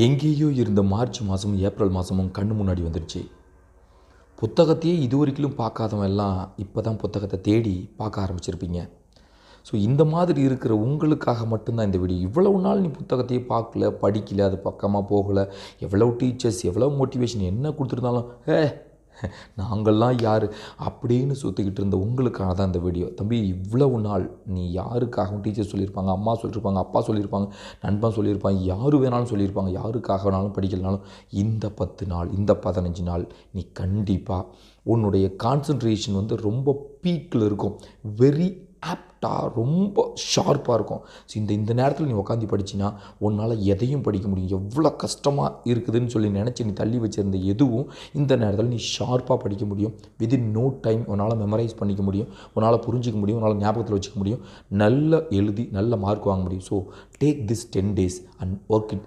எங்கேயோ இருந்த மார்ச் மாதமும் ஏப்ரல் மாதமும் கண்ணு முன்னாடி வந்துடுச்சு. புத்தகத்தையே இதுவரைக்கும் பார்க்காதவன் எல்லாம் இப்போ தான் புத்தகத்தை தேடி பார்க்க ஆரம்பிச்சிருப்பீங்க. ஸோ இந்த மாதிரி இருக்கிற உங்களுக்காக மட்டும்தான் இந்த வீடியோ. இவ்வளவு நாள் நீ புத்தகத்தையே பார்க்கல, படிக்கல, அது பக்கமாக போகலை, எவ்வளோ டீச்சர்ஸ் எவ்வளோ மோட்டிவேஷன் என்ன கொடுத்துருந்தாலும் நாங்கள்லாம் யார் அப்படின்னு சுற்றிக்கிட்டு இருந்த உங்களுக்காக தான் இந்த வீடியோ. தம்பி, இவ்வளவு நாள் நீ யாருக்காகவும் டீச்சர் சொல்லியிருப்பாங்க, அம்மா சொல்லியிருப்பாங்க, அப்பா சொல்லியிருப்பாங்க, நண்பன் சொல்லியிருப்பாங்க, யார் வேணாலும் சொல்லியிருப்பாங்க, யாருக்காக வேணாலும் படிக்கலனாலும் இந்த 10 நாள், இந்த 15 நாள் நீ கண்டிப்பாக உன்னுடைய கான்சன்ட்ரேஷன் ரொம்ப பீக்கில் இருக்கும். வெரி ஆப்டாக ரொம்ப ஷார்ப்பாக இருக்கும். ஸோ இந்த நேரத்தில் நீ உட்காந்து படிச்சின்னா உன்னால் எதையும் படிக்க முடியும். எவ்வளோ கஷ்டமாக இருக்குதுன்னு சொல்லி நினச்சி நீ தள்ளி வச்சுருந்த எதுவும் இந்த நேரத்தில் நீ ஷார்ப்பாக படிக்க முடியும். விதின் நோ டைம் உன்னால் மெமரைஸ் பண்ணிக்க முடியும், உன்னால் புரிஞ்சிக்க முடியும், உன்னால் ஞாபகத்தில் வச்சுக்க முடியும், நல்ல எழுதி நல்ல மார்க் வாங்க முடியும். So take this 10 days and work it